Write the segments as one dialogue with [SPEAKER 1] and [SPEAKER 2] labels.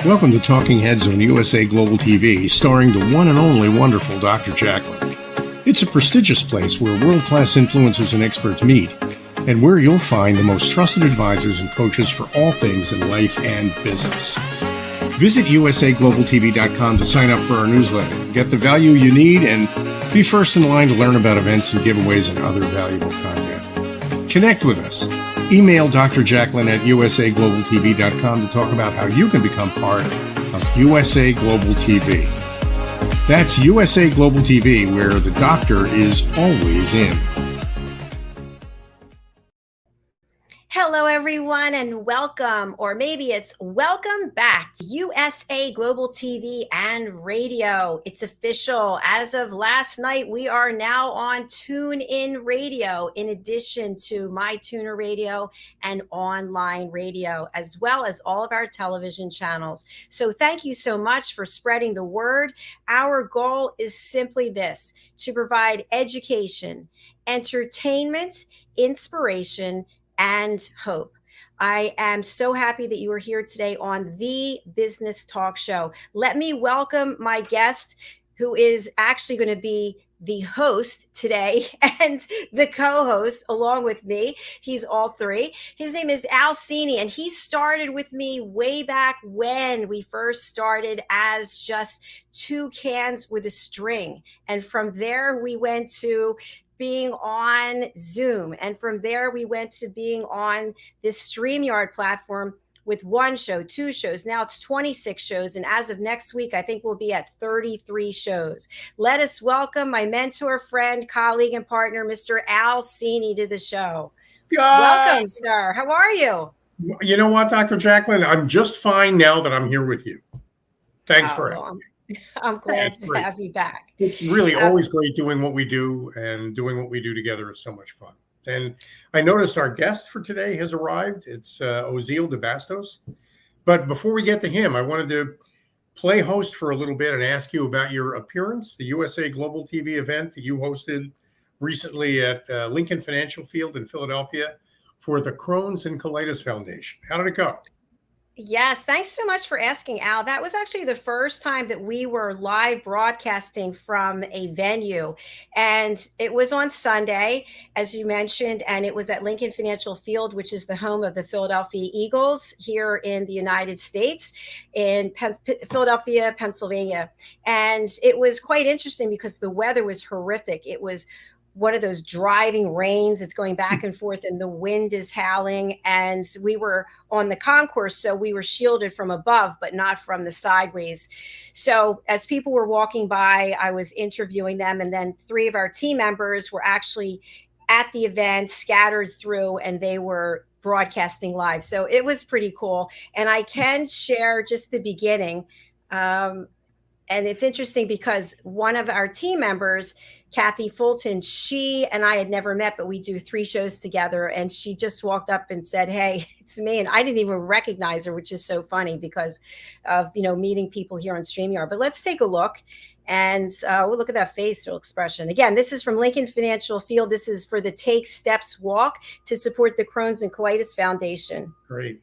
[SPEAKER 1] Welcome to Talking Heads on USA Global TV, starring the one and only wonderful Dr. JACALYN. It's a prestigious place where world-class influencers and experts meet, and where you'll find the most trusted advisors and coaches for all things in life and business. Visit usaglobaltv.com to sign up for our newsletter, get the value you need, and be first in line to learn about events and giveaways and other valuable content. Connect with us. Email Dr. JACALYN at usaglobaltv.com to talk about how you can become part of USA Global TV. That's USA Global TV, where the doctor is always in.
[SPEAKER 2] Hello, everyone, and welcome, or maybe it's welcome back to USA Global TV and Radio. It's official. As of last night, we are now on TuneIn Radio, in addition to MyTuner Radio and online radio, as well as all of our television channels. So thank you so much for spreading the word. Our goal is simply this: to provide education, entertainment, inspiration, and hope. I am so happy that you are here today on the Business Talk Show. Let me welcome my guest, who is actually going to be the host today and the co-host along with me. He's all three. His name is CINI, and he started with me way back when we first started as just two cans with a string. And from there, we went to being on Zoom. And from there, we went to being on this StreamYard platform with one show, two shows. Now it's 26 shows. And as of next week, I think we'll be at 33 shows. Let us welcome my mentor, friend, colleague, and partner, Mr. CINI, to the show. Welcome, sir. How are you?
[SPEAKER 1] You know what, Dr. JACALYN? I'm just fine now that I'm here with you. Thanks for having me.
[SPEAKER 2] I'm glad to have you back.
[SPEAKER 1] It's really always great doing what we do, and doing what we do together is so much fun. And I noticed our guest for today has arrived. It's Ozeal Debastos. But before we get to him, I wanted to play host for a little bit and ask you about your appearance, the USA Global TV event that you hosted recently at Lincoln Financial Field in Philadelphia for the Crohn's and Colitis Foundation. How did it go?
[SPEAKER 2] Yes, thanks so much for asking, Al. That was actually the first time that we were live broadcasting from a venue. And it was on Sunday, as you mentioned, and it was at Lincoln Financial Field, which is the home of the Philadelphia Eagles here in the United States, in Philadelphia, Pennsylvania. And it was quite interesting because the weather was horrific. It was one of those driving rains. It's going back and forth and the wind is howling. And we were on the concourse, so we were shielded from above, but not from the sideways. So as people were walking by, I was interviewing them. And then three of our team members were actually at the event, scattered through, and they were broadcasting live. So it was pretty cool. And I can share just the beginning. And it's interesting because one of our team members, Kathy Fulton, she and I had never met, but we do 3 shows together. And she just walked up and said, "Hey, it's me." And I didn't even recognize her, which is so funny because of, meeting people here on StreamYard. But let's take a look. And we'll look at that facial expression. Again, this is from Lincoln Financial Field. This is for the Take Steps Walk to support the Crohn's and Colitis Foundation.
[SPEAKER 1] Great.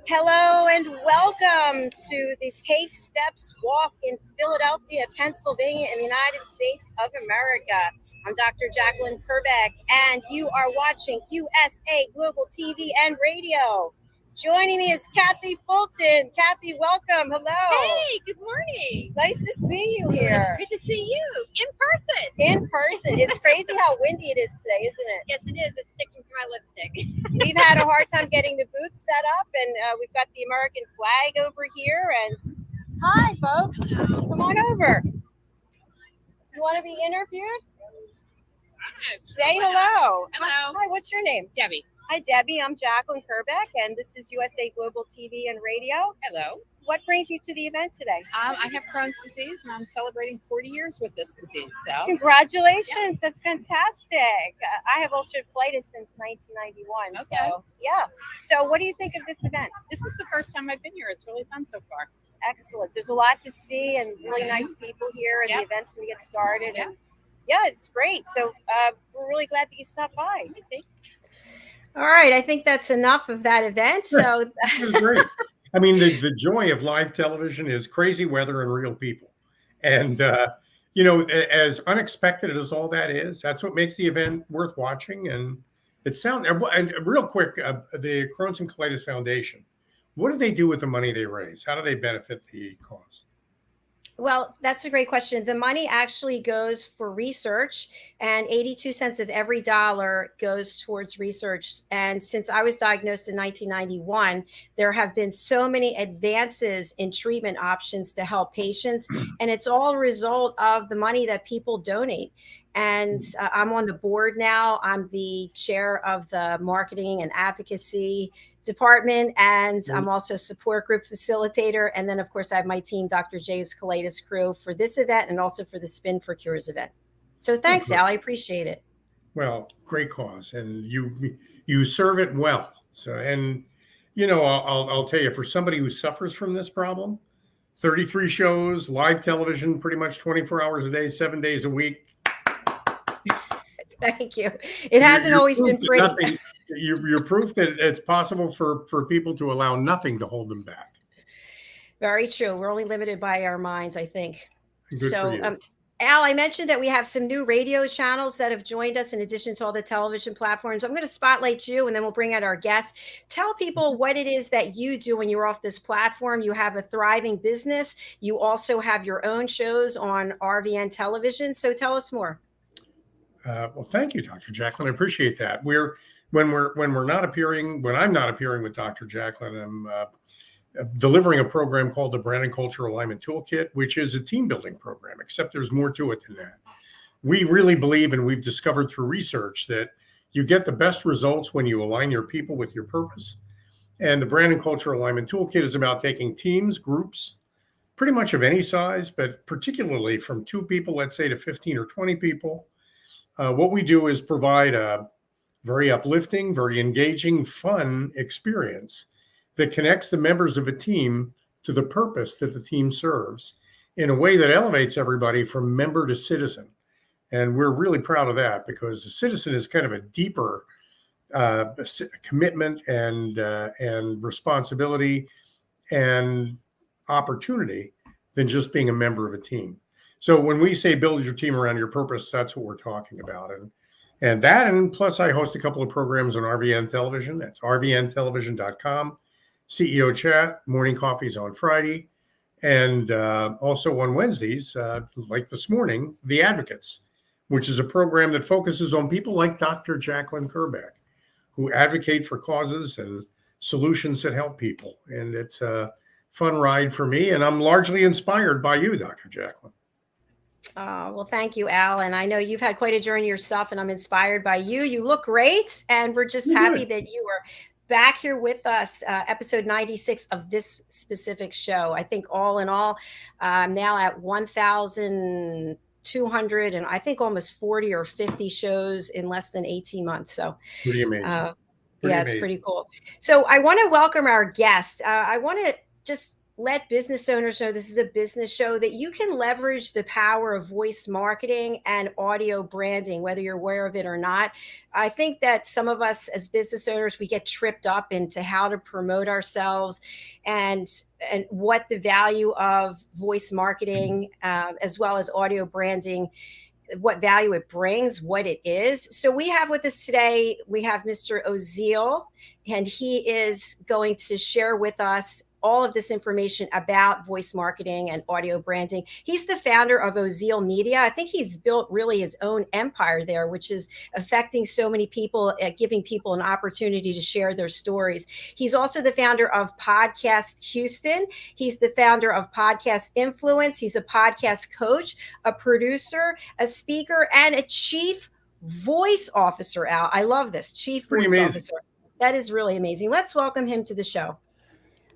[SPEAKER 2] Hello and welcome to the Take Steps Walk in Philadelphia, Pennsylvania, in the United States of America. I'm Dr. JACALYN KERBECK, and you are watching USA Global TV and Radio. Joining me is Kathy Fulton. Kathy, welcome. Hello.
[SPEAKER 3] Hey, good morning.
[SPEAKER 2] Nice to see you here.
[SPEAKER 3] Good to see you in person.
[SPEAKER 2] In person. It's crazy how windy it is today, isn't it?
[SPEAKER 3] Yes, it is. It's sticking to my lipstick.
[SPEAKER 2] We've had a hard time getting the booth set up, and we've got the American flag over here. And hi, folks. Come on over. You want to be interviewed? Say hello.
[SPEAKER 3] Hello.
[SPEAKER 2] Hi, what's your name?
[SPEAKER 3] Debbie.
[SPEAKER 2] Hi, Debbie. I'm JACALYN KERBECK, and this is USA Global TV and Radio.
[SPEAKER 3] Hello.
[SPEAKER 2] What brings you to the event today?
[SPEAKER 3] I have Crohn's disease, and I'm celebrating 40 years with this disease. So
[SPEAKER 2] Congratulations. Yeah. That's fantastic. I have ulcerative colitis since 1991.
[SPEAKER 3] Okay.
[SPEAKER 2] So, yeah. So what do you think of this event?
[SPEAKER 3] This is the first time I've been here. It's really fun so far.
[SPEAKER 2] Excellent. There's a lot to see and really nice people here, and the event's going to get started.
[SPEAKER 3] Yeah.
[SPEAKER 2] And yeah, it's great. So we're really glad that you stopped by.
[SPEAKER 3] Okay.
[SPEAKER 2] All right. I think that's enough of that event. So
[SPEAKER 1] Great. I mean, the joy of live television is crazy weather and real people. And, as unexpected as all that is, that's what makes the event worth watching. And and real quick, the Crohn's and Colitis Foundation, what do they do with the money they raise? How do they benefit the cause?
[SPEAKER 2] Well, that's a great question. The money actually goes for research, and 82 cents of every dollar goes towards research. And since I was diagnosed in 1991, there have been so many advances in treatment options to help patients. And it's all a result of the money that people donate. And I'm on the board now. I'm the chair of the marketing and advocacy department, and I'm also a support group facilitator. And then, of course, I have my team, Dr. J's Colitis crew, for this event and also for the Spin for Cures event. So thanks, Al. I appreciate it.
[SPEAKER 1] Well, great cause, and you serve it well. So, and I'll tell you, for somebody who suffers from this problem, 33 shows, live television, pretty much 24 hours a day, 7 days a week.
[SPEAKER 2] Thank you. It hasn't always been pretty.
[SPEAKER 1] You're proof that it's possible for people to allow nothing to hold them back.
[SPEAKER 2] Very true. We're only limited by our minds, I think.
[SPEAKER 1] Good for you.
[SPEAKER 2] Al, I mentioned that we have some new radio channels that have joined us in addition to all the television platforms. I'm going to spotlight you, and then we'll bring out our guests. Tell people what it is that you do when you're off this platform. You have a thriving business. You also have your own shows on RVN television. So tell us more.
[SPEAKER 1] Well, thank you, Dr. JACALYN. I appreciate that. When I'm not appearing with Dr. JACALYN, I'm delivering a program called the Brand and Culture Alignment Toolkit, which is a team building program, except there's more to it than that. We really believe, and we've discovered through research, that you get the best results when you align your people with your purpose. And the Brand and Culture Alignment Toolkit is about taking teams, groups, pretty much of any size, but particularly from 2 people, let's say, to 15 or 20 people. What we do is provide a very uplifting, very engaging, fun experience that connects the members of a team to the purpose that the team serves in a way that elevates everybody from member to citizen. And we're really proud of that, because the citizen is kind of a deeper commitment and responsibility and opportunity than just being a member of a team. So when we say build your team around your purpose, that's what we're talking about. And plus I host a couple of programs on RVN Television. That's rvntelevision.com. CEO Chat, morning coffees on Friday. And also on Wednesdays, like this morning, The Advocates, which is a program that focuses on people like Dr. JACALYN KERBECK, who advocate for causes and solutions that help people. And it's a fun ride for me. And I'm largely inspired by you, Dr. JACALYN.
[SPEAKER 2] Well, thank you, Al. And I know you've had quite a journey yourself, and I'm inspired by you. You look great, and we're just happy that you are back here with us, episode 96 of this specific show. I think all in all, I'm now at 1,200 and I think almost 40 or 50 shows in less than 18 months. So
[SPEAKER 1] pretty amazing.
[SPEAKER 2] It's pretty cool. So I want to welcome our guest. I want to just let business owners know this is a business show, that you can leverage the power of voice marketing and audio branding, whether you're aware of it or not. I think that some of us as business owners, we get tripped up into how to promote ourselves and what the value of voice marketing as well as audio branding, what value it brings, what it is. So we have with us today, we have Mr. Ozeal, and he is going to share with us all of this information about voice marketing and audio branding. He's the founder of Ozeal Media. I think he's built really his own empire there, which is affecting so many people, giving people an opportunity to share their stories. He's also the founder of Podcast Houston. He's the founder of Podcast Influence. He's a podcast coach, a producer, a speaker, and a chief voice officer, Al. I love this, chief voice officer. That is really amazing. Let's welcome him to the show.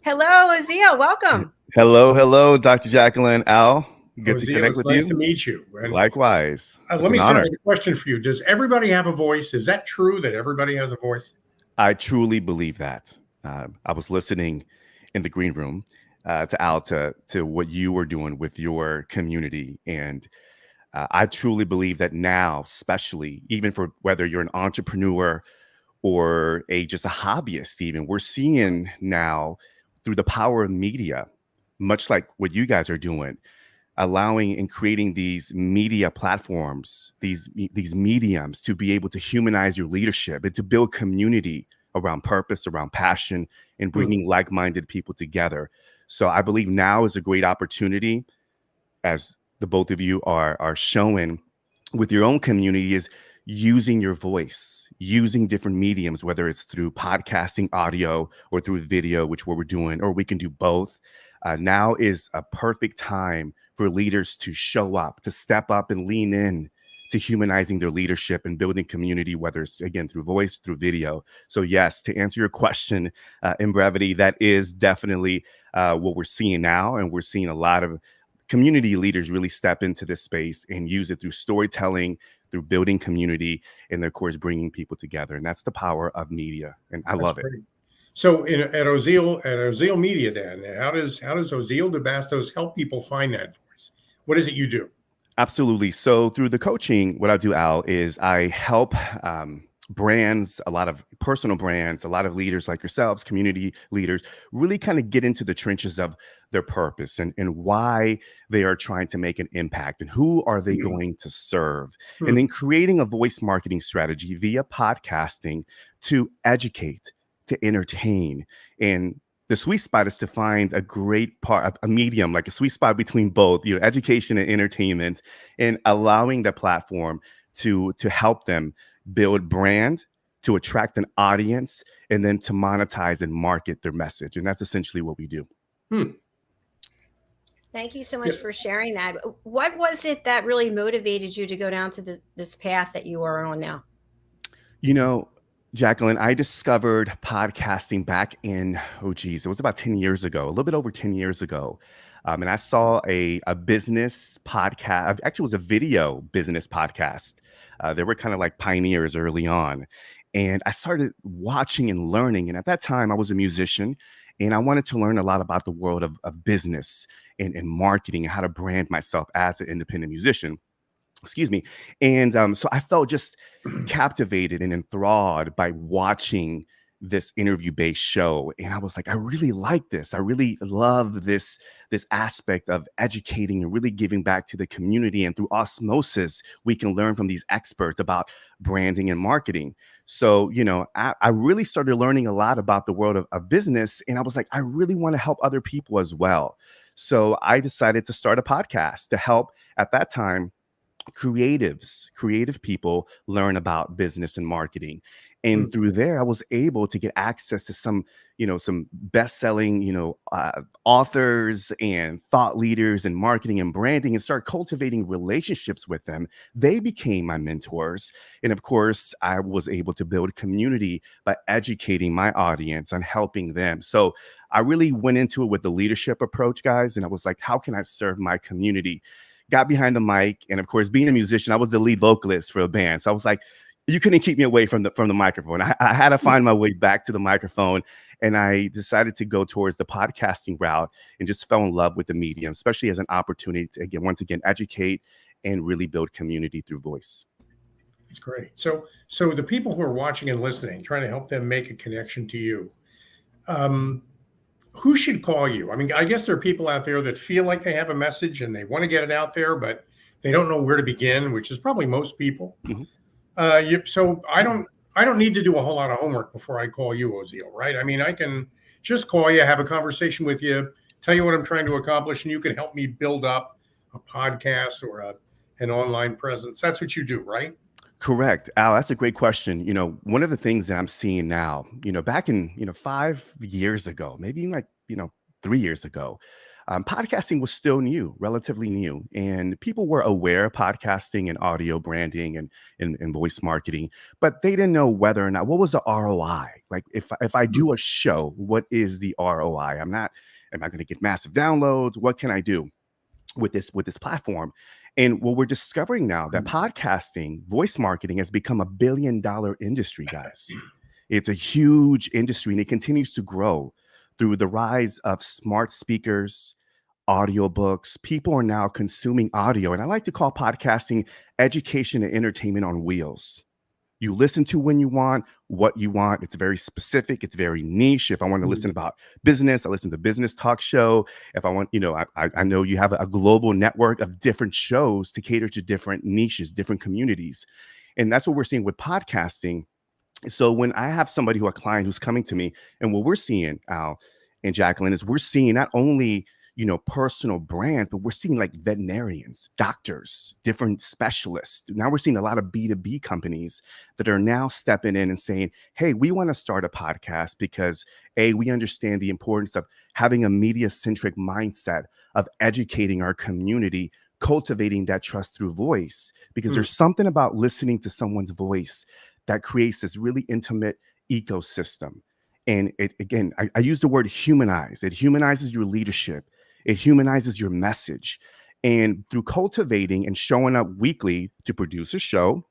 [SPEAKER 2] Hello, Ozeal. Welcome.
[SPEAKER 4] Hello, Dr. JACALYN. Al, good to connect with you.
[SPEAKER 1] Nice to meet you. And
[SPEAKER 4] likewise.
[SPEAKER 1] Let me start with a question for you. Does everybody have a voice? Is that true that everybody has a voice?
[SPEAKER 4] I truly believe that. I was listening in the green room to Al, to what you were doing with your community. And I truly believe that now, especially even for whether you're an entrepreneur or just a hobbyist, even, we're seeing now through the power of media, much like what you guys are doing, allowing and creating these media platforms, these mediums to be able to humanize your leadership and to build community around purpose, around passion, and bringing like-minded people together. So I believe now is a great opportunity, as the both of you are showing with your own community, is using your voice, using different mediums, whether it's through podcasting, audio, or through video, which what we're doing, or we can do both. Now is a perfect time for leaders to show up, to step up and lean in to humanizing their leadership and building community, whether it's, again, through voice, through video. So yes, to answer your question in brevity, that is definitely what we're seeing now. And we're seeing a lot of community leaders really step into this space and use it through storytelling, through building community, and of course, bringing people together. And that's the power of media. And I love it.
[SPEAKER 1] So at Ozeal Media, Dan, how does Ozeal Debastos help people find that voice? What is it you do?
[SPEAKER 4] Absolutely. So through the coaching, what I do, Al, is I help brands, a lot of personal brands, a lot of leaders like yourselves, community leaders, really kind of get into the trenches of their purpose and why they are trying to make an impact and who are they going to serve. And then creating a voice marketing strategy via podcasting to educate, to entertain. And the sweet spot is to find a great part, a medium, like a sweet spot between both, education and entertainment, and allowing the platform to help them build brand, to attract an audience, and then to monetize and market their message. And that's essentially what we do.
[SPEAKER 2] Thank you so much for sharing that. What was it that really motivated you to go down to this path that you are on now?
[SPEAKER 4] JACALYN, I discovered podcasting back in, it was about 10 years ago, a little bit over 10 years ago. And I saw a business podcast. Actually, it was a video business podcast. They were kind of like pioneers early on. And I started watching and learning. And at that time, I was a musician. And I wanted to learn a lot about the world of business and marketing and how to brand myself as an independent musician. Excuse me. And so I felt just captivated and enthralled by watching this interview-based show. And I was like, I really like this. I really love this aspect of educating and really giving back to the community. And through osmosis, we can learn from these experts about branding and marketing. So, I really started learning a lot about the world of business. And I was like, I really want to help other people as well. So I decided to start a podcast to help, at that time, creative people learn about business and marketing. And through there, I was able to get access to some best-selling, authors and thought leaders in marketing and branding, and start cultivating relationships with them. They became my mentors. And of course, I was able to build community by educating my audience and helping them. So I really went into it with the leadership approach, guys. And I was like, how can I serve my community? Got behind the mic. And of course, being a musician, I was the lead vocalist for a band. So I was like, you couldn't keep me away from the microphone. I had to find my way back to the microphone. And I decided to go towards the podcasting route and just fell in love with the medium, especially as an opportunity to, once again, educate and really build community through voice.
[SPEAKER 1] That's great. So the people who are watching and listening, trying to help them make a connection to you, who should call you? I mean, I guess there are people out there that feel like they have a message and they want to get it out there, but they don't know where to begin, which is probably most people. So I don't need to do a whole lot of homework before I call you, Ozeal, right? I mean, I can just call you, have a conversation with you, tell you what I'm trying to accomplish, and you can help me build up a podcast or an online presence. That's what you do, right?
[SPEAKER 4] Correct. Al, that's a great question. One of the things that I'm seeing now, back in, 5 years ago, maybe even like, 3 years ago, podcasting was still new, relatively new. And people were aware of podcasting and audio branding and voice marketing, but they didn't know whether or not, what was the ROI? Like if I do a show, what is the ROI? Am I going to get massive downloads? What can I do with this platform? And what we're discovering now, that podcasting, voice marketing has become $1 billion industry, guys. It's a huge industry, and it continues to grow through the rise of smart speakers, audiobooks. People are now consuming audio. And I like to call podcasting education and entertainment on wheels. You listen to when you want, what you want. It's very specific. It's very niche. If I want to listen about business, I listen to business talk show. If I want, I know you have a global network of different shows to cater to different niches, different communities. And that's what we're seeing with podcasting. So when I have a client who's coming to me, and what we're seeing, Al and JACALYN, is we're seeing not only personal brands, but we're seeing like veterinarians, doctors, different specialists. Now we're seeing a lot of B2B companies that are now stepping in and saying, hey, we want to start a podcast because we understand the importance of having a media-centric mindset, of educating our community, cultivating that trust through voice, because there's something about listening to someone's voice that creates this really intimate ecosystem. And I use the word humanize. It humanizes your leadership. It humanizes your message. And through cultivating and showing up weekly to produce a show,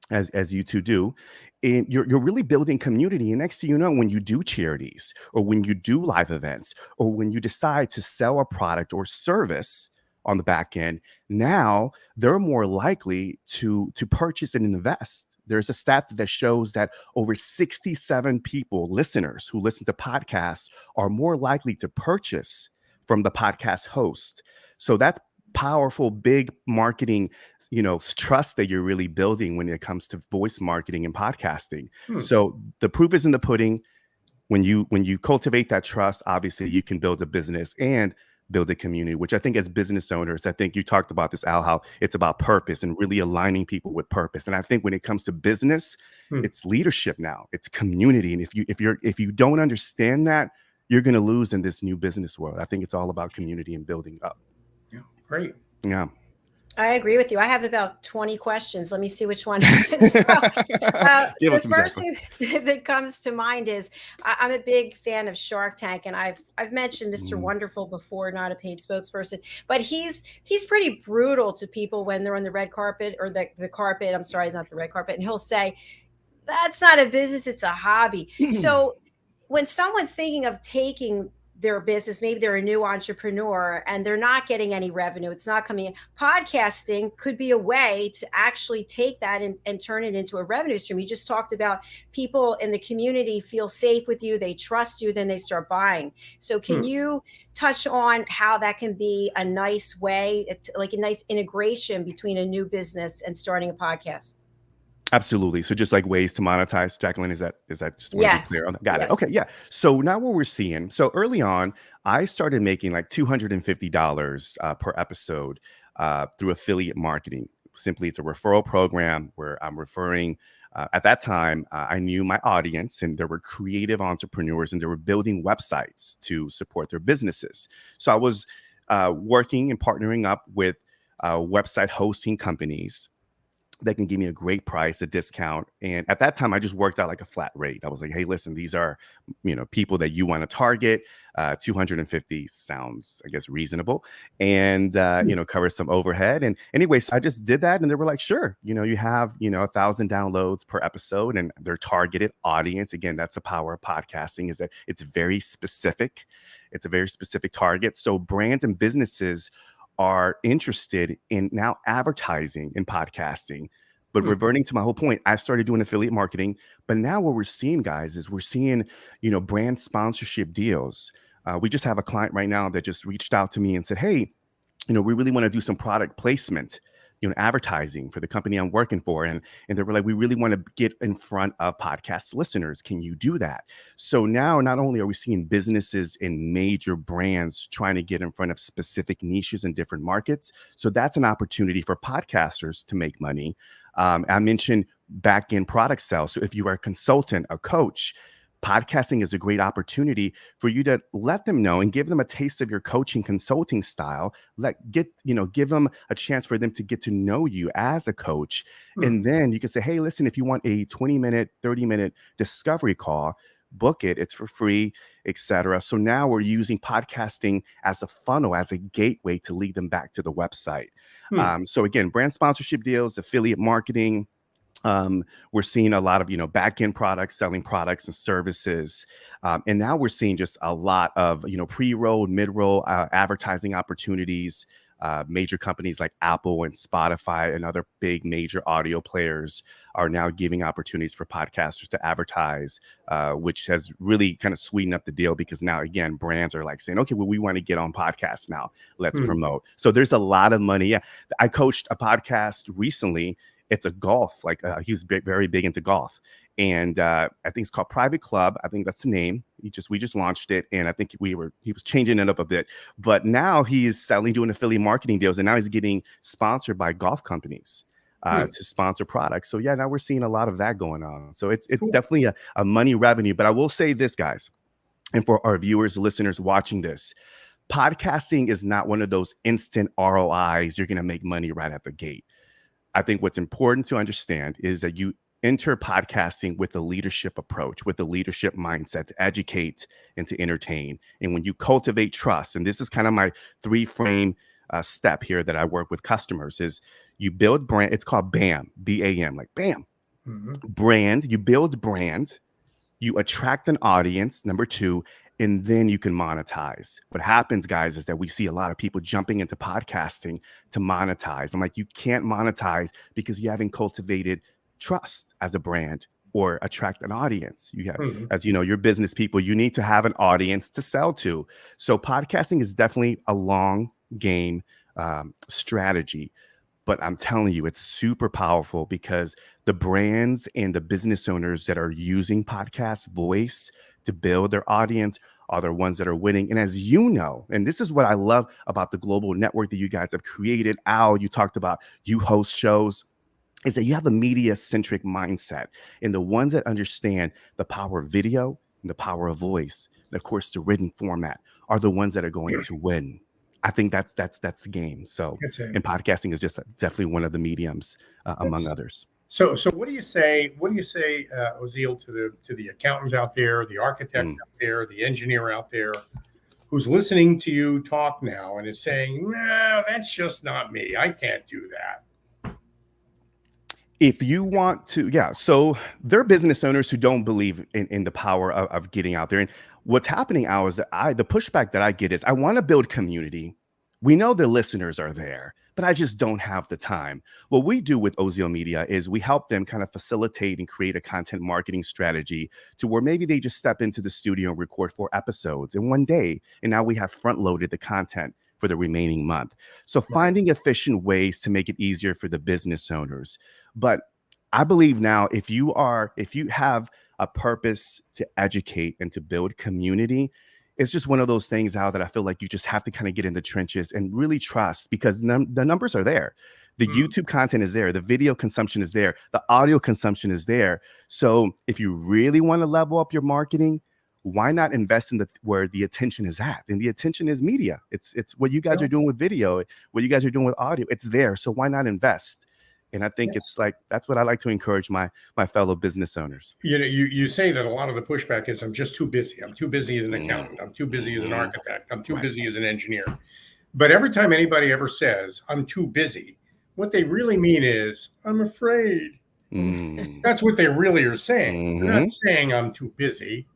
[SPEAKER 4] as you two do, and you're really building community. And next thing you know, when you do charities, or when you do live events, or when you decide to sell a product or service on the back end, now they're more likely to purchase and invest. There's a stat that shows that over 67 listeners who listen to podcasts are more likely to purchase from the podcast host. So that's powerful, big marketing, trust that you're really building when it comes to voice marketing and podcasting. So the proof is in the pudding. When you cultivate that trust, obviously you can build a business and build a community, which I think as business owners, I think you talked about this, Al, how it's about purpose and really aligning people with purpose. And I think when it comes to business, it's leadership now, it's community. And if you don't understand that, you're going to lose in this new business world. I think it's all about community and building up.
[SPEAKER 1] Yeah, great.
[SPEAKER 4] Yeah.
[SPEAKER 2] I agree with you. I have about 20 questions. Let me see which one. The first thing that comes to mind is I'm a big fan of Shark Tank, and I've mentioned Mr. Wonderful before, not a paid spokesperson, but he's pretty brutal to people when they're on the red carpet, or the carpet. I'm sorry, not the red carpet. And he'll say, "That's not a business; it's a hobby." So when someone's thinking of taking their business, maybe they're a new entrepreneur and they're not getting any revenue, it's not coming in, podcasting could be a way to actually take that and turn it into a revenue stream. You just talked about people in the community feel safe with you, they trust you, then they start buying. So can you touch on how that can be a nice way, like a nice integration between a new business and starting a podcast?
[SPEAKER 4] Absolutely. So just like ways to monetize, JACALYN, is that just want to be clear on that? Got it. Okay. Yeah. So now what we're seeing, so early on, I started making like $250 per episode through affiliate marketing. Simply, it's a referral program where I'm referring. At that time, I knew my audience, and there were creative entrepreneurs, and they were building websites to support their businesses. So I was working and partnering up with website hosting companies that can give me a great price, a discount. And at that time, I just worked out like a flat rate. I was like, hey, listen, these are, people that you want to target. 250 sounds, I guess, reasonable, and, covers some overhead. And anyway, so I just did that. And they were like, sure, you have, 1,000 downloads per episode, and their targeted audience. Again, that's the power of podcasting, is that it's very specific. It's a very specific target. So brands and businesses are interested in now advertising in podcasting. But reverting to my whole point, I started doing affiliate marketing. But now what we're seeing, guys, is we're seeing, brand sponsorship deals. We just have a client right now that just reached out to me and said, hey, we really want to do some product placement, advertising for the company I'm working for. And they were like, we really want to get in front of podcast listeners. Can you do that? So now not only are we seeing businesses and major brands trying to get in front of specific niches in different markets. So that's an opportunity for podcasters to make money. I mentioned back-end product sales. So if you are a consultant, a coach, podcasting is a great opportunity for you to let them know and give them a taste of your coaching consulting style. Give them a chance for them to get to know you as a coach. And then you can say, hey, listen, if you want a 20-minute, 30-minute discovery call, book it. It's for free, etc. So now we're using podcasting as a funnel, as a gateway to lead them back to the website. So again, brand sponsorship deals, affiliate marketing. We're seeing a lot of, back-end products, selling products and services. And now we're seeing just a lot of, pre-roll, mid-roll advertising opportunities. Major companies like Apple and Spotify and other big major audio players are now giving opportunities for podcasters to advertise, which has really kind of sweetened up the deal, because now, again, brands are like saying, okay, well, we want to get on podcasts now. Let's promote. So there's a lot of money. Yeah. I coached a podcast recently. It's a golf, like he's very big into golf. And I think it's called Private Club. I think that's the name. We just launched it, and I think he was changing it up a bit. But now he is suddenly doing affiliate marketing deals, and now he's getting sponsored by golf companies to sponsor products. So yeah, now we're seeing a lot of that going on. So it's definitely a money revenue. But I will say this, guys, and for our viewers, listeners watching this, podcasting is not one of those instant ROIs. You're going to make money right at the gate. I think what's important to understand is that you enter podcasting with a leadership approach, with a leadership mindset to educate and to entertain. And when you cultivate trust, and this is kind of my 3-frame step here that I work with customers, is you build brand. It's called BAM, B-A-M, like BAM. Brand, you build brand, you attract an audience, number 2, and then you can monetize. What happens, guys, is that we see a lot of people jumping into podcasting to monetize. I'm like, you can't monetize because you haven't cultivated trust as a brand or attract an audience. You have, as you know, you're business people, you need to have an audience to sell to. So podcasting is definitely a long game strategy. But I'm telling you, it's super powerful, because the brands and the business owners that are using podcast voice to build their audience are the ones that are winning. And as you know, and this is what I love about the global network that you guys have created, Al, you talked about, you host shows, is that you have a media-centric mindset. And the ones that understand the power of video and the power of voice, and of course, the written format, are the ones that are going to win. I think that's the game. So, and podcasting is just definitely one of the mediums among others.
[SPEAKER 1] So what do you say, Ozeal, to the accountant out there, the architect out there, the engineer out there, who's listening to you talk now and is saying, no, that's just not me. I can't do that.
[SPEAKER 4] If you want to, so there are business owners who don't believe in the power of getting out there. And what's happening now is that the pushback that I get is, I want to build community. We know the listeners are there, but I just don't have the time. What we do with Ozeal Media is we help them kind of facilitate and create a content marketing strategy to where maybe they just step into the studio and record 4 episodes in one day. And now we have front loaded the content for the remaining month. So finding efficient ways to make it easier for the business owners. But I believe now, if you have a purpose to educate and to build community, it's just one of those things now that I feel like you just have to kind of get in the trenches and really trust, because the numbers are there. The YouTube content is there. The video consumption is there. The audio consumption is there. So if you really want to level up your marketing, why not invest in where the attention is at? And the attention is media. It's what you guys are doing with video, what you guys are doing with audio. It's there. So why not invest? And I think it's like, that's what I like to encourage my fellow business owners.
[SPEAKER 1] You know, you say that a lot of the pushback is, I'm just too busy. I'm too busy as an accountant. I'm too busy as an architect. I'm too busy as an engineer. But every time anybody ever says, I'm too busy, what they really mean is, I'm afraid. That's what they really are saying. They're not saying I'm too busy.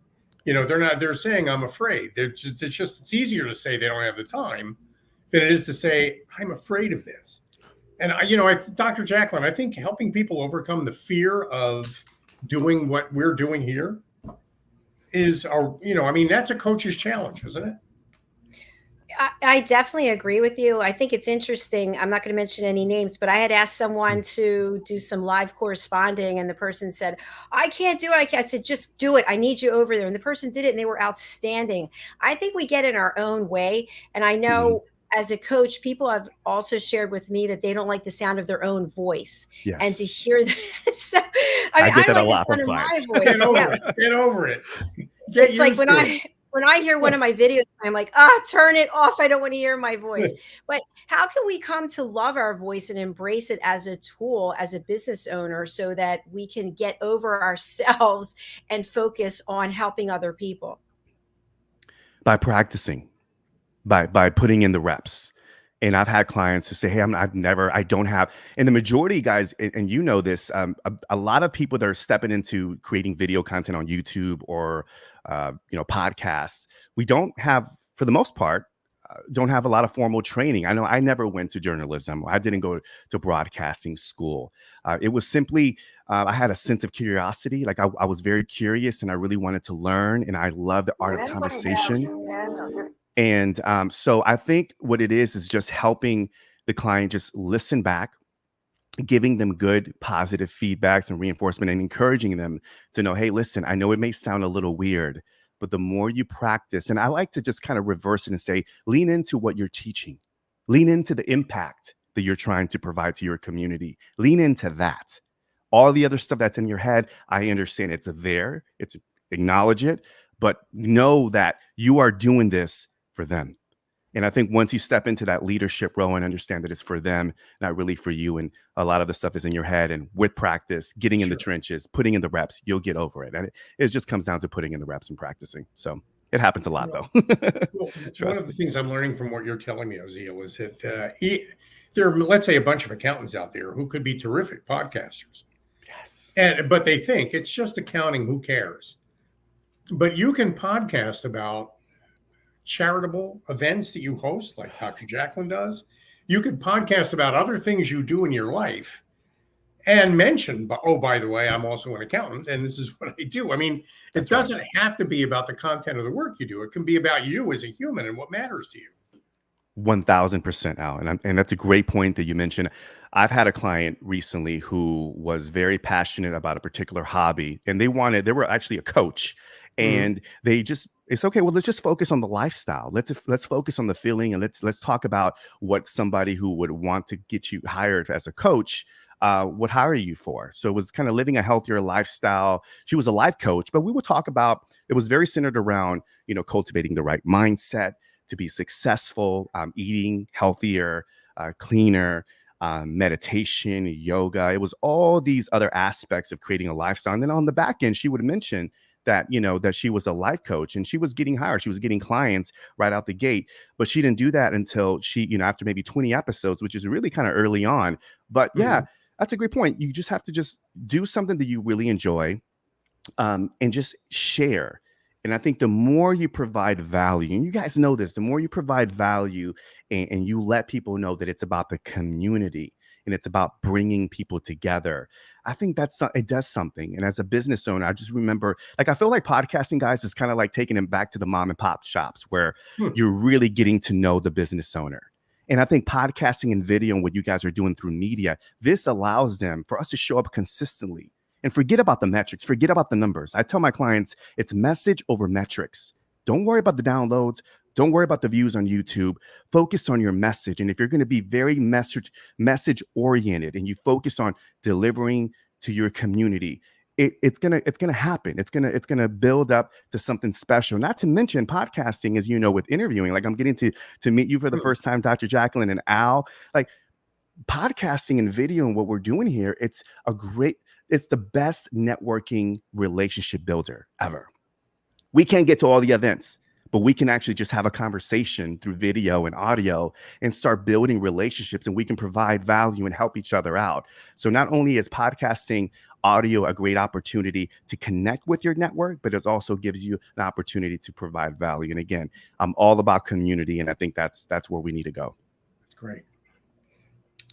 [SPEAKER 1] You know, they're saying I'm afraid. It's easier to say they don't have the time than it is to say, I'm afraid of this. And Dr. JACALYN, I think helping people overcome the fear of doing what we're doing here is that's a coach's challenge, isn't it?
[SPEAKER 2] I definitely agree with you. I think it's interesting. I'm not going to mention any names, but I had asked someone to do some live corresponding, and the person said, I can't do it. I said, just do it. I need you over there. And the person did it, and they were outstanding. I think we get in our own way. And I know as a coach, people have also shared with me that they don't like the sound of their own voice.
[SPEAKER 4] Yes.
[SPEAKER 2] And to hear that. So,
[SPEAKER 4] I get that
[SPEAKER 2] like
[SPEAKER 4] a lot
[SPEAKER 2] from
[SPEAKER 4] from
[SPEAKER 2] my
[SPEAKER 4] clients.
[SPEAKER 2] voice.
[SPEAKER 1] Get over it.
[SPEAKER 2] It's like when I hear one of my videos, I'm like, turn it off. I don't want to hear my voice. But how can we come to love our voice and embrace it as a tool, as a business owner, so that we can get over ourselves and focus on helping other people?
[SPEAKER 4] By practicing, by putting in the reps. And I've had clients who say, hey, I don't have, and the majority, guys, and you know this, a lot of people that are stepping into creating video content on YouTube or, podcasts, we don't have, for the most part, don't have a lot of formal training. I know I never went to journalism. I didn't go to broadcasting school. It was simply, I had a sense of curiosity. Like I was very curious and I really wanted to learn. And I love the art of conversation. And so I think what it is just helping the client just listen back, giving them good, positive feedbacks and reinforcement and encouraging them to know, hey, listen, I know it may sound a little weird, but the more you practice, and I like to just kind of reverse it and say, lean into what you're teaching, lean into the impact that you're trying to provide to your community, lean into that. All the other stuff that's in your head, I understand it's there, it's acknowledge it, but know that you are doing this for them. And I think once you step into that leadership role and understand that it's for them, not really for you, and a lot of the stuff is in your head, and with practice, getting in the trenches, putting in the reps, you'll get over it. And it just comes down to putting in the reps and practicing. So it happens a lot, though.
[SPEAKER 1] Well, one of the things I'm learning from what you're telling me, Ozeal, is that there are, let's say, a bunch of accountants out there who could be terrific podcasters.
[SPEAKER 4] Yes.
[SPEAKER 1] But they think it's just accounting, who cares? But you can podcast about charitable events that you host, like Dr. JACALYN does. You could podcast about other things you do in your life and mention, oh, by the way, I'm also an accountant and this is what I do. I mean, it doesn't have to be about the content of the work you do. It can be about you as a human and what matters to you.
[SPEAKER 4] 1000%, Al. And that's a great point that you mentioned. I've had a client recently who was very passionate about a particular hobby, and they were actually a coach, and they just, it's okay. Well, let's just focus on the lifestyle. Let's focus on the feeling, and let's talk about what somebody who would want to get you hired as a coach would hire you for. So it was kind of living a healthier lifestyle. She was a life coach, but we would talk about, it was very centered around, cultivating the right mindset to be successful, eating healthier, cleaner, meditation, yoga. It was all these other aspects of creating a lifestyle. And then on the back end, she would mention that, that she was a life coach and she was getting hired. She was getting clients right out the gate, but she didn't do that until she, after maybe 20 episodes, which is really kind of early on. But yeah, that's a great point. You just have to just do something that you really enjoy, and just share. And I think the more you provide value, and you guys know this, the more you provide value and you let people know that it's about the community and it's about bringing people together, I think it does something. And as a business owner, I just remember, I feel like podcasting, guys, is kind of like taking them back to the mom and pop shops where you're really getting to know the business owner. And I think podcasting and video and what you guys are doing through media, this allows for us to show up consistently. And forget about the metrics, forget about the numbers. I tell my clients, it's message over metrics. Don't worry about the downloads. Don't worry about the views on YouTube. Focus on your message. And if you're going to be very message oriented and you focus on delivering to your community, it's gonna happen. It's gonna build up to something special. Not to mention podcasting, as you know, with interviewing. Like I'm getting to meet you for the first time, Dr. JACALYN and Al. Like podcasting and video and what we're doing here, it's the best networking relationship builder ever. We can't get to all the events, but we can actually just have a conversation through video and audio and start building relationships, and we can provide value and help each other out. So not only is podcasting audio a great opportunity to connect with your network, but it also gives you an opportunity to provide value. And again, I'm all about community, and I think that's where we need to go.
[SPEAKER 1] That's great.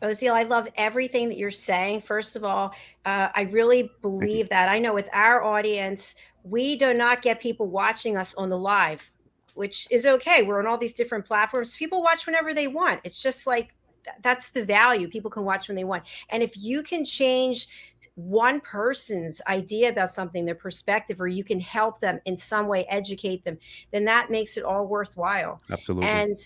[SPEAKER 2] Ozeal, I love everything that you're saying. First of all, I really believe that. I know with our audience, we do not get people watching us on the live, which is okay. We're on all these different platforms. People watch whenever they want. It's just like, that's the value. People can watch when they want. And if you can change one person's idea about something, their perspective, or you can help them in some way, educate them, then that makes it all worthwhile.
[SPEAKER 4] Absolutely.
[SPEAKER 2] And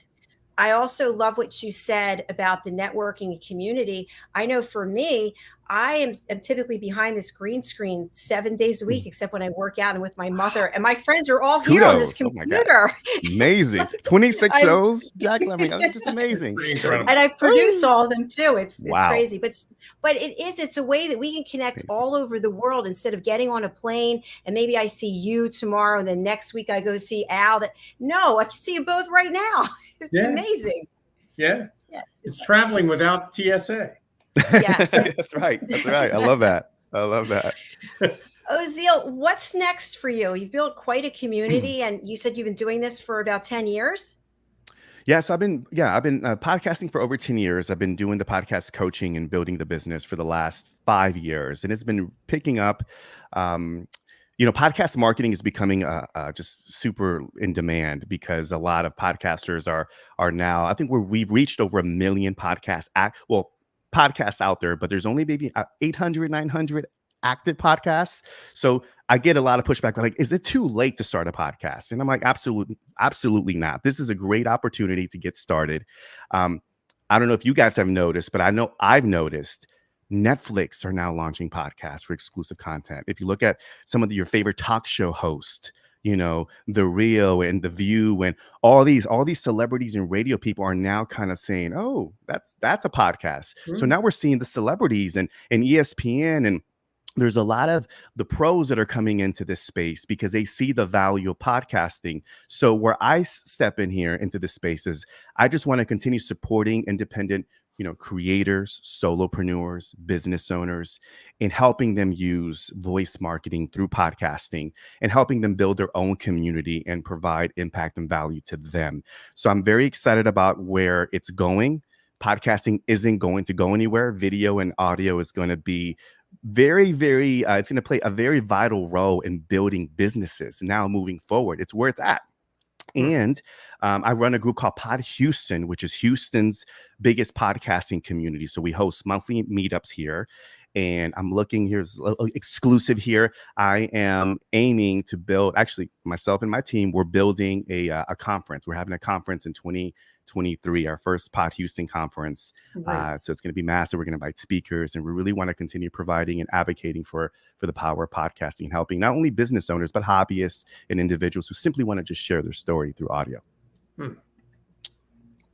[SPEAKER 2] I also love what you said about the networking community. I know for me, I am typically behind this green screen 7 days a week, except when I work out and with my mother. And my friends are all here on this computer.
[SPEAKER 4] Amazing. 26 shows, JACALYN. I mean, it's just amazing.
[SPEAKER 2] And I produce all of them too. It's crazy. But it's a way that we can connect all over the world instead of getting on a plane and maybe I see you tomorrow and then next week I go see Al. No, I can see you both right now. It's amazing.
[SPEAKER 1] Yeah. Yes. It's traveling without TSA.
[SPEAKER 2] Yes.
[SPEAKER 4] That's right. I love that.
[SPEAKER 2] Ozeal, what's next for you? You've built quite a community and you said you've been doing this for about 10 years.
[SPEAKER 4] Yeah, so I've been podcasting for over 10 years. I've been doing the podcast coaching and building the business for the last 5 years, and it's been picking up. Um, Podcast marketing is becoming just super in demand because a lot of podcasters are now. I think we've reached over 1 million podcasts out there, but there's only maybe 800, 900 active podcasts. So I get a lot of pushback. Like, is it too late to start a podcast? And I'm like, absolutely not. This is a great opportunity to get started. I don't know if you guys have noticed, but I know I've noticed Netflix are now launching podcasts for exclusive content. If you look at some of your favorite talk show hosts, The Rio and The View and all these celebrities and radio people are now kind of saying, oh, that's a podcast. So now we're seeing the celebrities and ESPN, and there's a lot of the pros that are coming into this space because they see the value of podcasting. So where I step in here into this space is I just want to continue supporting independent creators, solopreneurs, business owners, and helping them use voice marketing through podcasting and helping them build their own community and provide impact and value to them. So I'm very excited about where it's going. Podcasting isn't going to go anywhere. Video and audio is going to be very, very, it's going to play a very vital role in building businesses now moving forward. It's where it's at. And I run a group called Pod Houston, which is Houston's biggest podcasting community. So we host monthly meetups here. And I'm looking, here's a exclusive here. I am aiming to build, actually, myself and my team, we're building a conference. We're having a conference in 2023, our first Pod Houston conference. Right. So it's going to be massive. We're going to invite speakers, and we really want to continue providing and advocating for the power of podcasting and helping not only business owners, but hobbyists and individuals who simply want to just share their story through audio.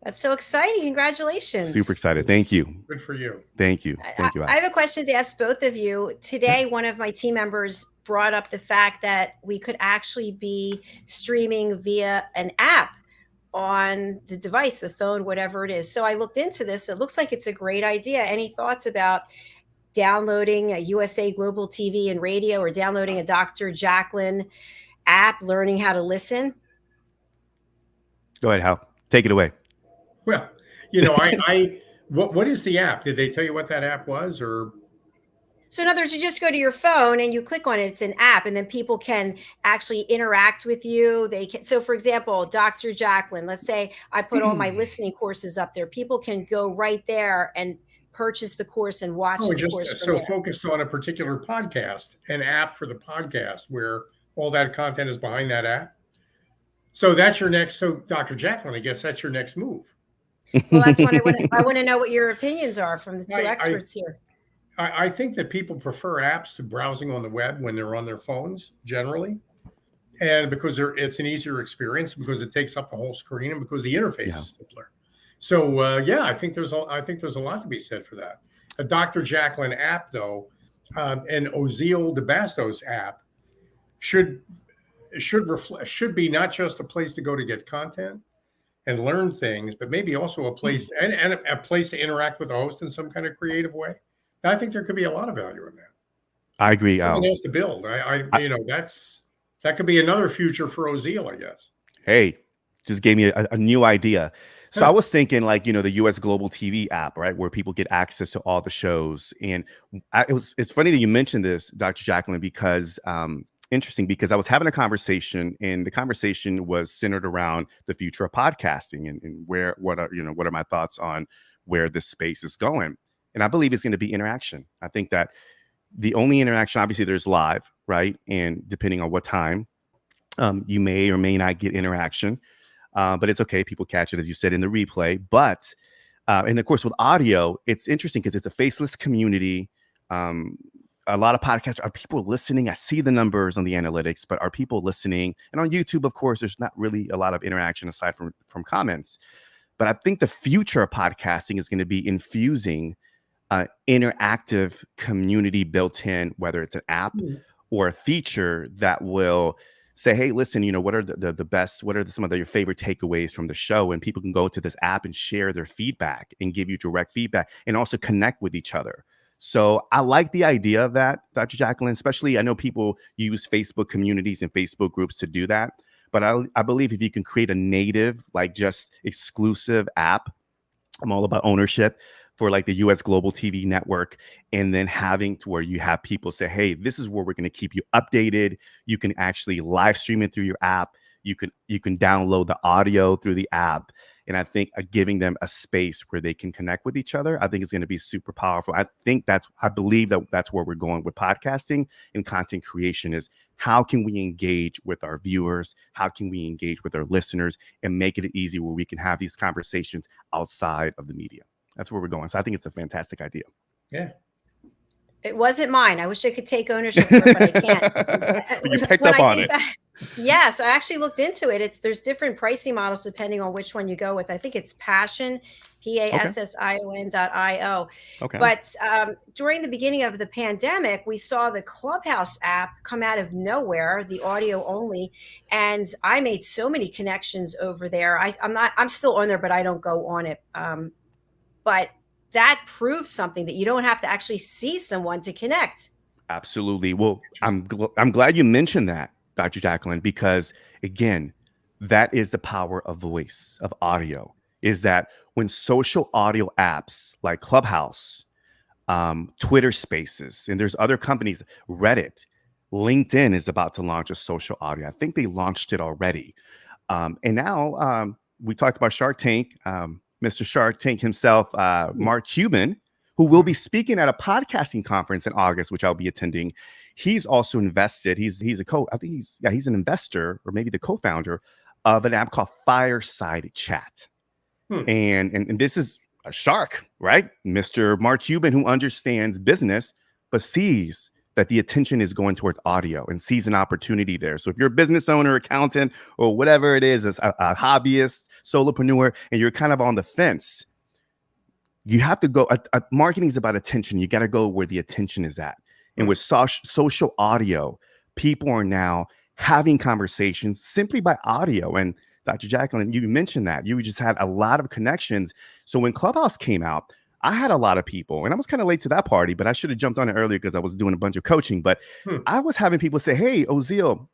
[SPEAKER 2] That's so exciting. Congratulations.
[SPEAKER 4] Super excited. Thank you.
[SPEAKER 1] Good for you.
[SPEAKER 4] Thank you. Thank you.
[SPEAKER 2] I have a question to ask both of you. Today, one of my team members brought up the fact that we could actually be streaming via an app on the device, the phone, whatever it is. So I looked into this. It looks like it's a great idea. Any thoughts about downloading a USA Global TV and radio, or downloading a Dr. JACALYN app, learning how to listen?
[SPEAKER 4] Go ahead, Hal. Take it away.
[SPEAKER 1] Well, what is the app? Did they tell you what that app was, or?
[SPEAKER 2] So in other words, you just go to your phone and you click on it. It's an app, and then people can actually interact with you. They can. So for example, Dr. JACALYN, let's say I put all my listening courses up there. People can go right there and purchase the course and watch the course.
[SPEAKER 1] So focused on a particular podcast, an app for the podcast where all that content is behind that app. So that's your next. So Dr. JACALYN, I guess that's your next move.
[SPEAKER 2] Well, that's what I want to know what your opinions are from the two experts here.
[SPEAKER 1] I think that people prefer apps to browsing on the web when they're on their phones generally, and because it's an easier experience, because it takes up the whole screen, and because the interface is simpler. So I think there's a lot to be said for that. A Dr. JACALYN app, though, an Ozeal Debastos app should be not just a place to go to get content and learn things, but maybe also a place and a place to interact with the host in some kind of creative way. I think there could be a lot of value in that.
[SPEAKER 4] I agree.
[SPEAKER 1] Something else to build. That could be another future for Ozeal, I guess. Hey,
[SPEAKER 4] just gave me a new idea. So I was thinking, like, the US Global TV app, right, where people get access to all the shows. And it's funny that you mentioned this, Dr. JACALYN, because interesting, because I was having a conversation, and the conversation was centered around the future of podcasting and what are my thoughts on where this space is going. And I believe it's going to be interaction. I think that the only interaction, obviously there's live, right? And depending on what time, you may or may not get interaction, but it's okay. People catch it, as you said, in the replay. But, and of course with audio, it's interesting because it's a faceless community. A lot of podcasts, are people listening? I see the numbers on the analytics, but are people listening? And on YouTube, of course, there's not really a lot of interaction aside from comments. But I think the future of podcasting is going to be infusing interactive community built in, whether it's an app or a feature that will say, hey, listen, what are the best, what are some of your favorite takeaways from the show? And people can go to this app and share their feedback and give you direct feedback and also connect with each other. So I like the idea of that, Dr. JACALYN, especially I know people use Facebook communities and Facebook groups to do that. But I believe if you can create a native, like just exclusive app, I'm all about ownership for like the US Global TV network, and then having to where you have people say, hey, this is where we're going to keep you updated. You can actually live stream it through your app. You can download the audio through the app. And I think giving them a space where they can connect with each other, I think is going to be super powerful. I believe that's where we're going with podcasting and content creation, is how can we engage with our viewers? How can we engage with our listeners and make it easy where we can have these conversations outside of the media? That's where we're going. So I think it's a fantastic idea.
[SPEAKER 1] Yeah.
[SPEAKER 2] It wasn't mine. I wish I could take ownership for it, but I can't.
[SPEAKER 4] But you picked up on it.
[SPEAKER 2] Yes, I actually looked into it. There's different pricing models depending on which one you go with. I think it's Passion, PASSION.io.
[SPEAKER 4] Okay.
[SPEAKER 2] But during the beginning of the pandemic, we saw the Clubhouse app come out of nowhere, the audio only, and I made so many connections over there. I'm still on there, but I don't go on it. But that proves something, that you don't have to actually see someone to connect.
[SPEAKER 4] Absolutely. Well, I'm glad you mentioned that, Dr. JACALYN, because again, that is the power of voice, of audio, is that when social audio apps like Clubhouse, Twitter Spaces, and there's other companies, Reddit, LinkedIn is about to launch a social audio. I think they launched it already. And now we talked about Shark Tank, Mr. Shark Tank himself, Mark Cuban, who will be speaking at a podcasting conference in August, which I'll be attending. He's also invested. He's an investor, or maybe the co-founder of an app called Fireside Chat. And this is a shark, right? Mr. Mark Cuban, who understands business, but sees that the attention is going towards audio and sees an opportunity there. So if you're a business owner, accountant, or whatever it is, as a hobbyist, solopreneur, and you're kind of on the fence, you have to go. Marketing is about attention. You got to go where the attention is at. And with social audio, people are now having conversations simply by audio. And Dr. JACALYN, you mentioned that you just had a lot of connections. So when Clubhouse came out, I had a lot of people, and I was kind of late to that party, but I should have jumped on it earlier because I was doing a bunch of coaching. But I was having people say, hey, Ozeal,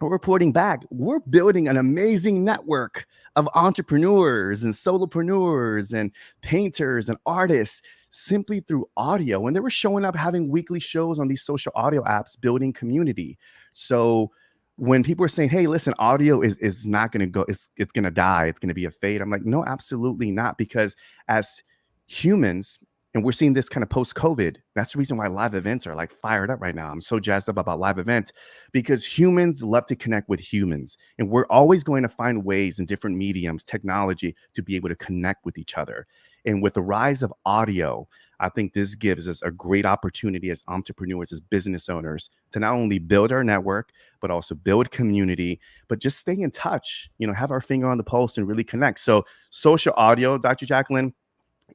[SPEAKER 4] we're reporting back. We're building an amazing network of entrepreneurs and solopreneurs and painters and artists simply through audio. And they were showing up having weekly shows on these social audio apps, building community. So when people are saying, hey, listen, audio is not going to go, it's going to die, it's going to be a fade, I'm like, no, absolutely not. Because as humans, and we're seeing this kind of post-COVID, that's the reason why live events are like fired up right now. I'm so jazzed up about live events, because humans love to connect with humans. And we're always going to find ways in different mediums, technology, to be able to connect with each other. And with the rise of audio, I think this gives us a great opportunity as entrepreneurs, as business owners, to not only build our network, but also build community, but just stay in touch, have our finger on the pulse and really connect. So social audio, Dr. JACALYN,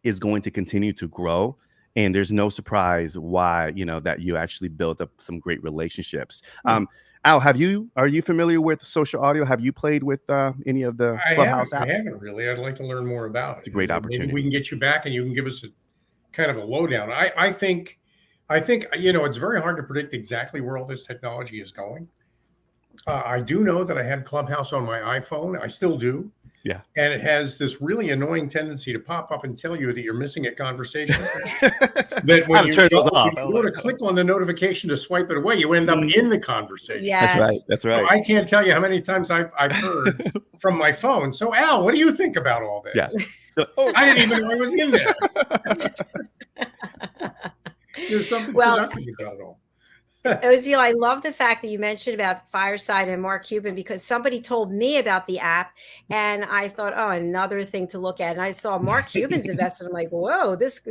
[SPEAKER 4] is going to continue to grow. And there's no surprise why, that you actually built up some great relationships. Al, are you familiar with social audio? Have you played with any of the Clubhouse apps?
[SPEAKER 1] I haven't really. I'd like to learn more about it.
[SPEAKER 4] It's a great opportunity.
[SPEAKER 1] Maybe we can get you back and you can give us a kind of a lowdown. I think, it's very hard to predict exactly where all this technology is going. I do know that I had Clubhouse on my iPhone. I still do.
[SPEAKER 4] Yeah.
[SPEAKER 1] And it has this really annoying tendency to pop up and tell you that you're missing a conversation. That when you go to click on the notification to swipe it away, you end up in the conversation.
[SPEAKER 2] Yes.
[SPEAKER 4] That's right.
[SPEAKER 1] So I can't tell you how many times I've heard from my phone. So Al, what do you think about all this?
[SPEAKER 4] Yeah.
[SPEAKER 1] I didn't even know I was in there. There's something seductive about it all.
[SPEAKER 2] Ozeal, I love the fact that you mentioned about Fireside and Mark Cuban, because somebody told me about the app and I thought, another thing to look at. And I saw Mark Cuban's invested. I'm like, whoa, this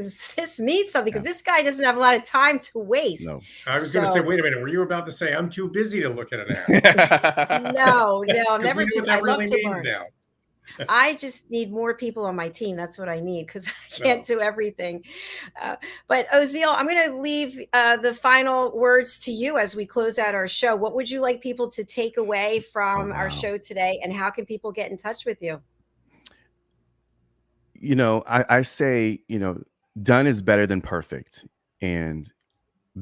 [SPEAKER 2] means something, because this guy doesn't have a lot of time to waste.
[SPEAKER 4] No.
[SPEAKER 1] I was going to say, wait a minute. Were you about to say I'm too busy to look at an app?
[SPEAKER 2] No, I'm never too. I love to learn.
[SPEAKER 1] Now.
[SPEAKER 2] I just need more people on my team. That's what I need, because I can't do everything. But Ozeal, I'm going to leave the final words to you as we close out our show. What would you like people to take away from our show today, and how can people get in touch with you?
[SPEAKER 4] I say, done is better than perfect, and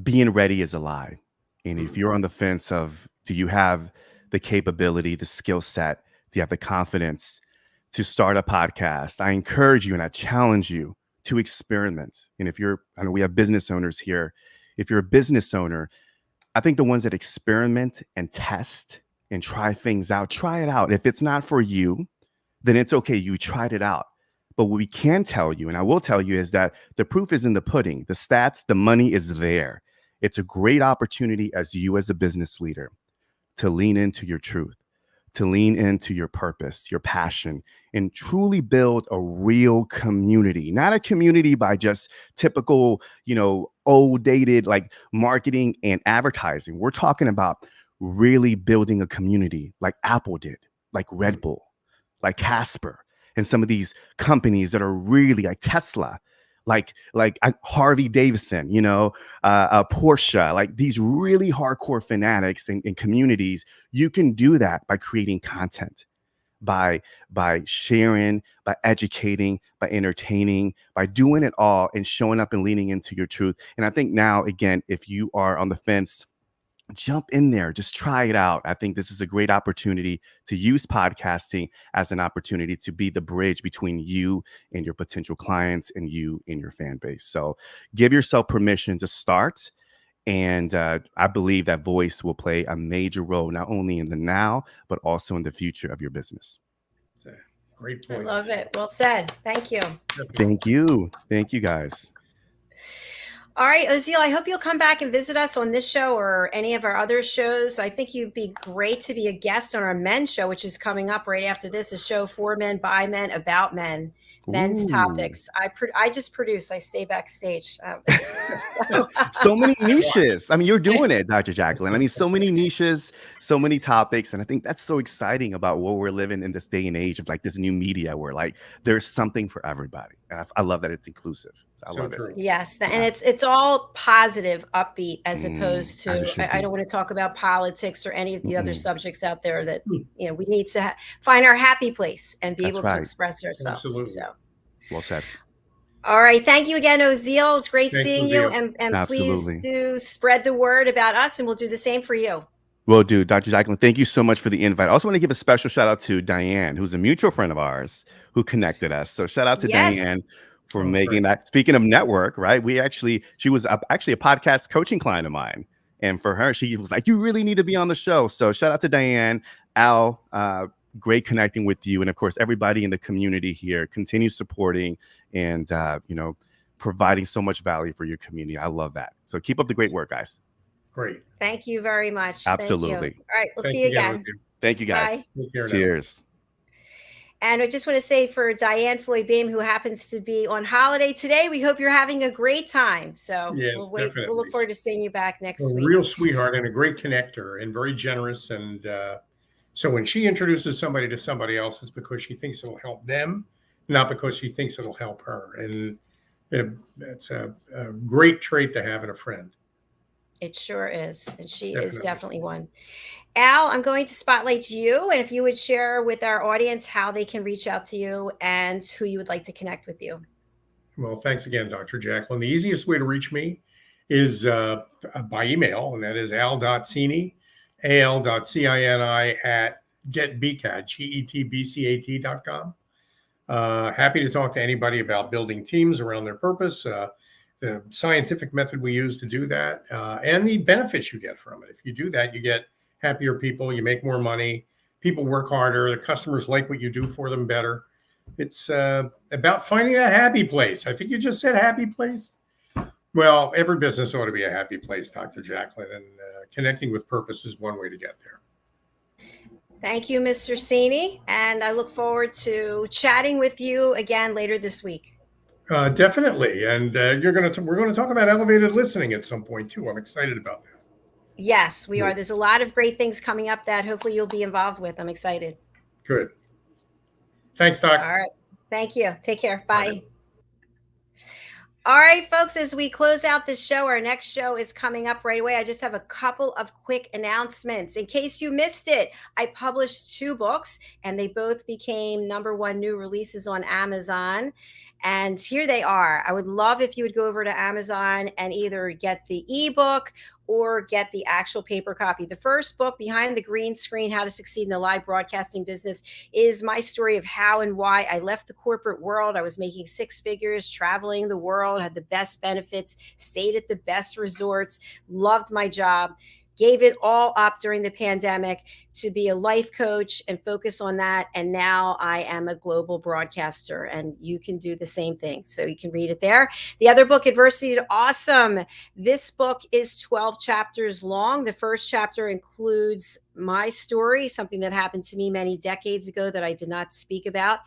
[SPEAKER 4] being ready is a lie. And if you're on the fence of, do you have the capability, the skill set, do you have the confidence to start a podcast, I encourage you and I challenge you to experiment. And I know we have business owners here. If you're a business owner, I think the ones that experiment and test and try things out, try it out. If it's not for you, then it's okay. You tried it out. But what we can tell you, and I will tell you, is that the proof is in the pudding. The stats, the money is there. It's a great opportunity as a business leader to lean into your truth, to lean into your purpose, your passion, and truly build a real community, not a community by just typical, old dated like marketing and advertising. We're talking about really building a community like Apple did, like Red Bull, like Casper, and some of these companies that are really like Tesla, like Harvey Davidson, Porsche, like these really hardcore fanatics and communities. You can do that by creating content, by sharing, by educating, by entertaining, by doing it all and showing up and leaning into your truth. And I think now, again, if you are on the fence, jump in there, just try it out. I think this is a great opportunity to use podcasting as an opportunity to be the bridge between you and your potential clients and you and your fan base. So give yourself permission to start. And I believe that voice will play a major role, not only in the now, but also in the future of your business.
[SPEAKER 1] Great point.
[SPEAKER 2] I love it. Well said. Thank you.
[SPEAKER 4] Thank you. Thank you, guys.
[SPEAKER 2] All right, Ozeal, I hope you'll come back and visit us on this show or any of our other shows. I think you'd be great to be a guest on our men's show, which is coming up right after this, a show for men, by men, about men, men's topics. I just produce. I stay backstage.
[SPEAKER 4] So many niches. I mean, you're doing it, Dr. Jacqueline. I mean, so many niches, so many topics. And I think that's so exciting about what we're living in this day and age of like this new media where like there's something for everybody. And I love that it's inclusive. So I love it.
[SPEAKER 2] Yes. And it's all positive, upbeat, as opposed to, I don't want to talk about politics or any of the other subjects out there that, we need to find our happy place and be able to express ourselves.
[SPEAKER 1] Absolutely.
[SPEAKER 2] So.
[SPEAKER 4] Well said.
[SPEAKER 2] All right. Thank you again, Ozeal. It was great seeing you. And please do spread the word about us, and we'll do the same for you.
[SPEAKER 4] Will do. Dr. Jacqueline, thank you so much for the invite. I also want to give a special shout out to Diane, who's a mutual friend of ours who connected us. So shout out to Diane for making that. Speaking of network, right? She was actually a podcast coaching client of mine. And for her, she was like, you really need to be on the show. So shout out to Diane. Al, great connecting with you. And of course, everybody in the community here, continue supporting and, providing so much value for your community. I love that. So keep up the great work, guys.
[SPEAKER 1] Great.
[SPEAKER 2] Thank you very much.
[SPEAKER 4] Absolutely.
[SPEAKER 2] Thank you. All right. We'll see you again.
[SPEAKER 4] Thank you, guys. Cheers.
[SPEAKER 2] And I just want to say for Diane Floyd Beam, who happens to be on holiday today, we hope you're having a great time. So we'll look forward to seeing you back next week.
[SPEAKER 1] Real sweetheart and a great connector and very generous. And so when she introduces somebody to somebody else, it's because she thinks it'll help them, not because she thinks it'll help her. And it's a great trait to have in a friend.
[SPEAKER 2] It sure is. And she is definitely one. Al, I'm going to spotlight you. And if you would share with our audience how they can reach out to you and who you would like to connect with you.
[SPEAKER 1] Well, thanks again, Dr. Jacqueline. The easiest way to reach me is by email, and that is al.cini, al.cini at getbcat.com. Happy to talk to anybody about building teams around their purpose, the scientific method we use to do that, and the benefits you get from it. If you do that, you get happier people, you make more money, people work harder, the customers like what you do for them better. It's about finding that happy place. I think you just said happy place. Well, every business ought to be a happy place, Dr. Jacqueline, and connecting with purpose is one way to get there.
[SPEAKER 2] Thank you, Mr. CINI, and I look forward to chatting with you again later this week.
[SPEAKER 1] Definitely, and we're going to talk about elevated listening at some point too. I'm excited about that.
[SPEAKER 2] Yes, we are. There's a lot of great things coming up that hopefully you'll be involved with. I'm excited.
[SPEAKER 1] Good. Thanks, Doc.
[SPEAKER 2] All right. Thank you. Take care. Bye. All right, folks, as we close out this show, our next show is coming up right away. I just have a couple of quick announcements. In case you missed it, I published 2 books, and they both became #1 new releases on Amazon. And here they are. I would love if you would go over to Amazon and either get the ebook or get the actual paper copy. The first book, Behind the Green Screen, How to Succeed in the Live Broadcasting Business, is my story of how and why I left the corporate world. I was making six figures, traveling the world, had the best benefits, stayed at the best resorts, loved my job, gave it all up during the pandemic to be a life coach and focus on that. And now I am a global broadcaster, and you can do the same thing. So you can read it there. The other book, Adversity to Awesome. This book is 12 chapters long. The first chapter includes my story, something that happened to me many decades ago that I did not speak about.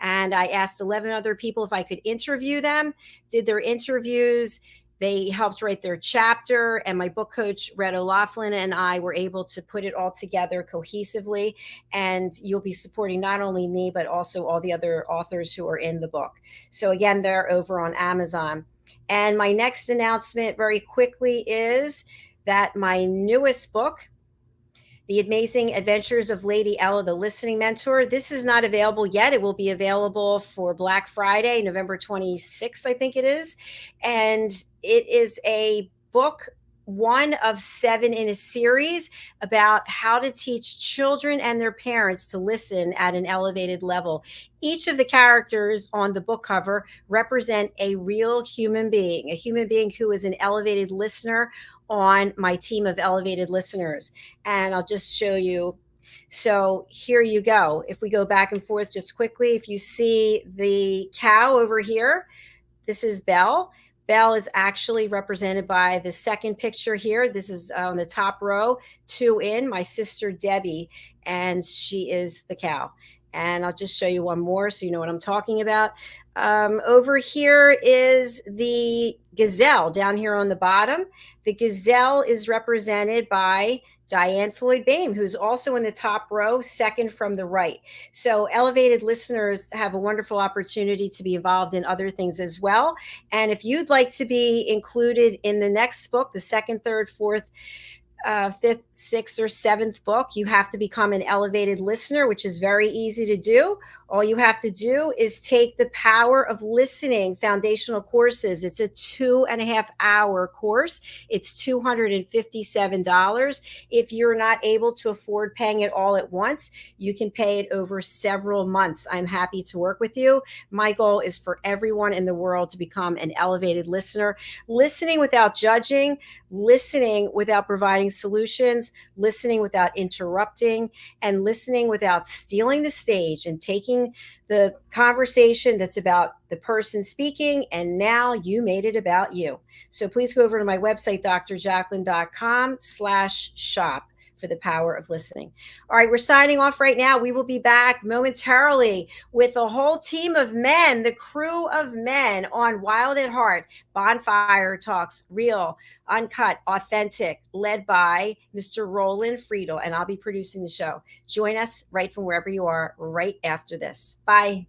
[SPEAKER 2] And I asked 11 other people if I could interview them, did their interviews. They helped write their chapter, and my book coach, Red O'Laughlin, and I were able to put it all together cohesively. And you'll be supporting not only me, but also all the other authors who are in the book. So again, they're over on Amazon. And my next announcement very quickly is that my newest book, The Amazing Adventures of Lady Ella, the Listening Mentor. This is not available yet. It will be available for Black Friday, November 26th, I think it is. And it is a book, one of 7 in a series about how to teach children and their parents to listen at an elevated level. Each of the characters on the book cover represent a real human being who is an elevated listener on my team of elevated listeners. And I'll just show you. So here you go. If we go back and forth just quickly, if you see the cow over here, this is Belle. Belle is actually represented by the second picture here. This is on the top row, 2 in, my sister Debbie, and she is the cow. And I'll just show you one more so you know what I'm talking about. Over here is the gazelle down here on the bottom. The gazelle is represented by Diane Floyd Boehm, who's also in the top row, second from the right. So elevated listeners have a wonderful opportunity to be involved in other things as well. And if you'd like to be included in the next book, the second, third, fourth, 5th, 6th, or 7th book, you have to become an elevated listener, which is very easy to do. All you have to do is take the Power of Listening foundational courses. It's a 2.5-hour course. It's $257. If you're not able to afford paying it all at once, you can pay it over several months. I'm happy to work with you. My goal is for everyone in the world to become an elevated listener, listening without judging, listening without providing solutions, listening without interrupting, and listening without stealing the stage and taking the conversation that's about the person speaking, and now you made it about you. So please go over to my website, drjacalyn.com/shop. for the power of listening. All right, we're signing off right now. We will be back momentarily with a whole team of men, the crew of men on Wild at Heart, Bonfire Talks, real, uncut, authentic, led by Mr. Roland Friedel, and I'll be producing the show. Join us right from wherever you are right after this. Bye.